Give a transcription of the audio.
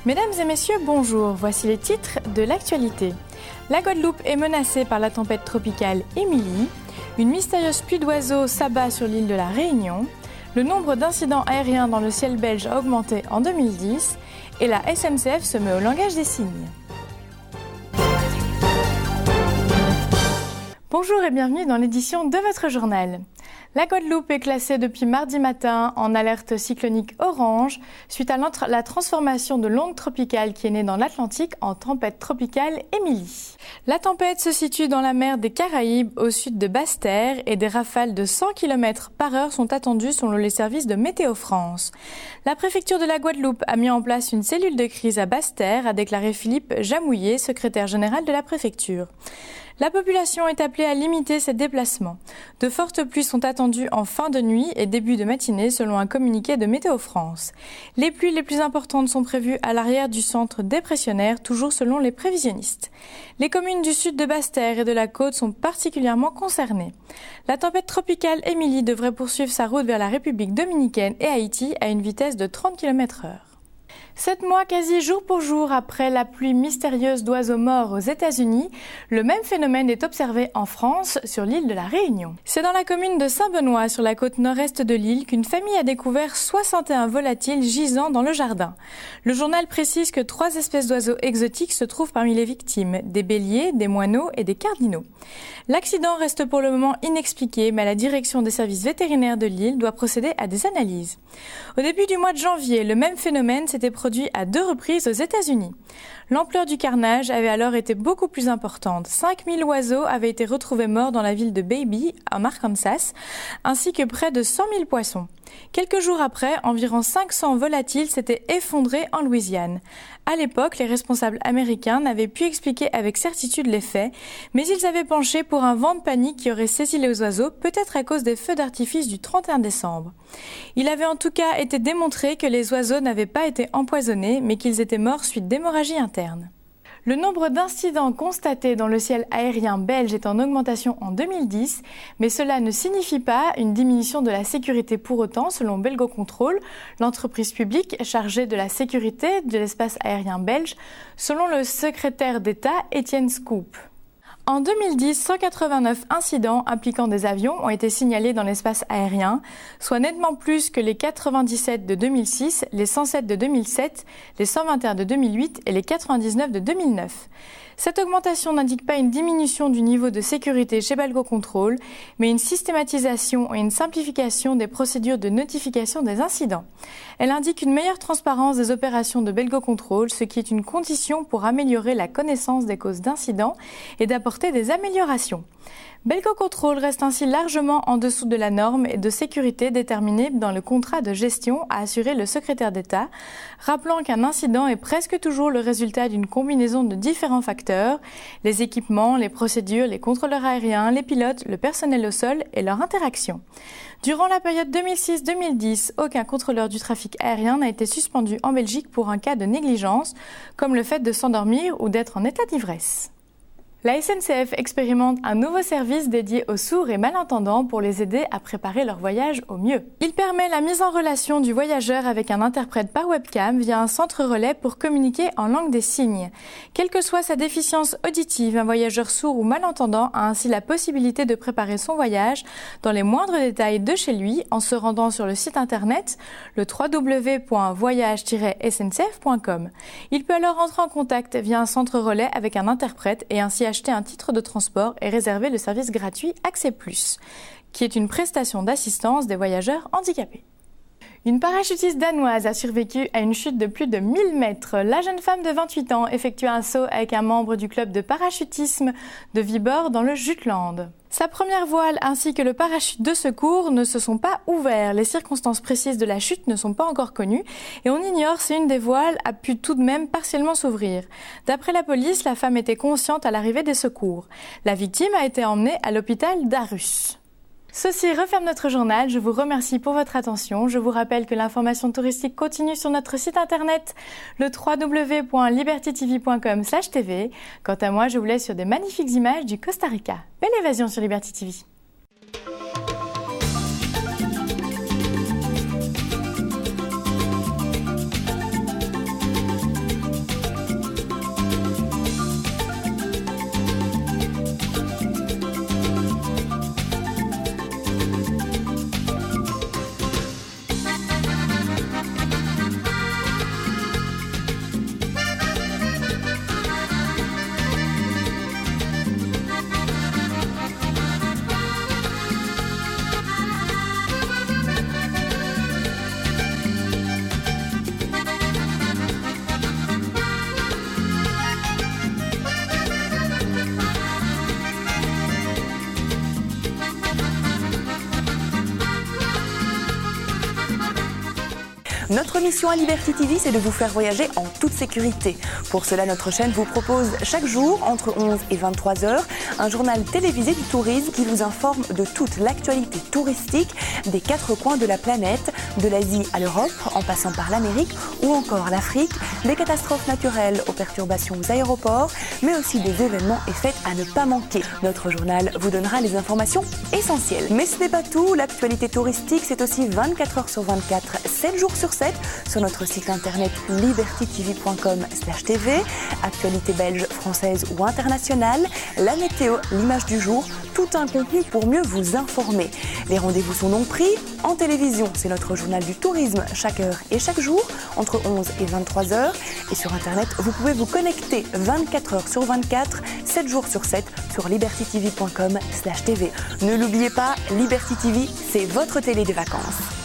Mesdames et messieurs, bonjour. Voici les titres de l'actualité. La Guadeloupe est menacée par la tempête tropicale Émilie. Une mystérieuse pluie d'oiseaux s'abat sur l'île de la Réunion. Le nombre d'incidents aériens dans le ciel belge a augmenté en 2010. Et la SNCF se met au langage des signes. Bonjour et bienvenue dans l'édition de votre journal. La Guadeloupe est classée depuis mardi matin en alerte cyclonique orange suite à la transformation de l'onde tropicale qui est née dans l'Atlantique en tempête tropicale Émilie. La tempête se situe dans la mer des Caraïbes au sud de Basse-Terre et des rafales de 100 km/h sont attendues selon les services de Météo France. La préfecture de la Guadeloupe a mis en place une cellule de crise à Basse-Terre, a déclaré Philippe Jamouillet, secrétaire général de la préfecture. La population est appelée à limiter ses déplacements. De fortes pluies sont attendues en fin de nuit et début de matinée selon un communiqué de Météo France. Les pluies les plus importantes sont prévues à l'arrière du centre dépressionnaire, toujours selon les prévisionnistes. Les communes du sud de Basse-Terre et de la côte sont particulièrement concernées. La tempête tropicale Émilie devrait poursuivre sa route vers la République dominicaine et Haïti à une vitesse de 30 km/h. 7 mois quasi jour pour jour après la pluie mystérieuse d'oiseaux morts aux États-Unis, le même phénomène est observé en France sur l'île de la Réunion. C'est dans la commune de Saint-Benoît, sur la côte nord-est de l'île, qu'une famille a découvert 61 volatiles gisant dans le jardin. Le journal précise que 3 espèces d'oiseaux exotiques se trouvent parmi les victimes, des béliers, des moineaux et des cardinaux. L'accident reste pour le moment inexpliqué, mais la direction des services vétérinaires de l'île doit procéder à des analyses. Au début du mois de janvier, le même phénomène s'était produit à 2 reprises aux États-Unis. L'ampleur du carnage avait alors été beaucoup plus importante. 5000 oiseaux avaient été retrouvés morts dans la ville de Baby, en Arkansas, ainsi que près de 100 000 poissons. Quelques jours après, environ 500 volatiles s'étaient effondrés en Louisiane. À l'époque, les responsables américains n'avaient pu expliquer avec certitude les faits, mais ils avaient penché pour un vent de panique qui aurait saisi les oiseaux, peut-être à cause des feux d'artifice du 31 décembre. Il avait en tout cas été démontré que les oiseaux n'avaient pas été empoisonnés, mais qu'ils étaient morts suite d'hémorragie interne. Le nombre d'incidents constatés dans le ciel aérien belge est en augmentation en 2010, mais cela ne signifie pas une diminution de la sécurité pour autant, selon Belgocontrol, l'entreprise publique chargée de la sécurité de l'espace aérien belge, selon le secrétaire d'État Étienne Scoop. En 2010, 189 incidents impliquant des avions ont été signalés dans l'espace aérien, soit nettement plus que les 97 de 2006, les 107 de 2007, les 121 de 2008 et les 99 de 2009. Cette augmentation n'indique pas une diminution du niveau de sécurité chez Belgocontrol, mais une systématisation et une simplification des procédures de notification des incidents. Elle indique une meilleure transparence des opérations de Belgocontrol, ce qui est une condition pour améliorer la connaissance des causes d'incidents et d'apporter des améliorations. Belgocontrol reste ainsi largement en dessous de la norme de sécurité déterminée dans le contrat de gestion, a assuré le secrétaire d'État, rappelant qu'un incident est presque toujours le résultat d'une combinaison de différents facteurs, les équipements, les procédures, les contrôleurs aériens, les pilotes, le personnel au sol et leur interaction. Durant la période 2006-2010, aucun contrôleur du trafic aérien n'a été suspendu en Belgique pour un cas de négligence, comme le fait de s'endormir ou d'être en état d'ivresse. La SNCF expérimente un nouveau service dédié aux sourds et malentendants pour les aider à préparer leur voyage au mieux. Il permet la mise en relation du voyageur avec un interprète par webcam via un centre relais pour communiquer en langue des signes. Quelle que soit sa déficience auditive, un voyageur sourd ou malentendant a ainsi la possibilité de préparer son voyage dans les moindres détails de chez lui en se rendant sur le site internet le www.voyage-sncf.com. Il peut alors entrer en contact via un centre relais avec un interprète et ainsi acheter un titre de transport et réserver le service gratuit Accès Plus, qui est une prestation d'assistance des voyageurs handicapés. Une parachutiste danoise a survécu à une chute de plus de 1000 mètres. La jeune femme de 28 ans effectue un saut avec un membre du club de parachutisme de Viborg dans le Jutland. Sa première voile ainsi que le parachute de secours ne se sont pas ouverts. Les circonstances précises de la chute ne sont pas encore connues et on ignore si une des voiles a pu tout de même partiellement s'ouvrir. D'après la police, la femme était consciente à l'arrivée des secours. La victime a été emmenée à l'hôpital d'Aarhus. Ceci referme notre journal. Je vous remercie pour votre attention. Je vous rappelle que l'information touristique continue sur notre site internet, le www.libertytv.com/tv. Quant à moi, je vous laisse sur des magnifiques images du Costa Rica. Belle évasion sur Liberty TV. Notre mission à Liberty TV, c'est de vous faire voyager en toute sécurité. Pour cela, notre chaîne vous propose chaque jour, entre 11 et 23 heures, un journal télévisé du tourisme qui vous informe de toute l'actualité touristique des 4 coins de la planète, de l'Asie à l'Europe, en passant par l'Amérique ou encore l'Afrique, des catastrophes naturelles aux perturbations aux aéroports, mais aussi des événements et fêtes à ne pas manquer. Notre journal vous donnera les informations essentielles. Mais ce n'est pas tout, l'actualité touristique, c'est aussi 24 heures sur 24, 7 jours sur 7, sur notre site internet libertytv.com/tv, actualité belge, française ou internationale, la météo, l'image du jour, tout un contenu pour mieux vous informer. Les rendez-vous sont donc pris en télévision, c'est notre journal du tourisme chaque heure et chaque jour, entre 11 et 23 heures. Et sur internet, vous pouvez vous connecter 24 heures sur 24, 7 jours sur 7 sur libertytv.com/tv. Ne l'oubliez pas, Liberty TV, c'est votre télé des vacances.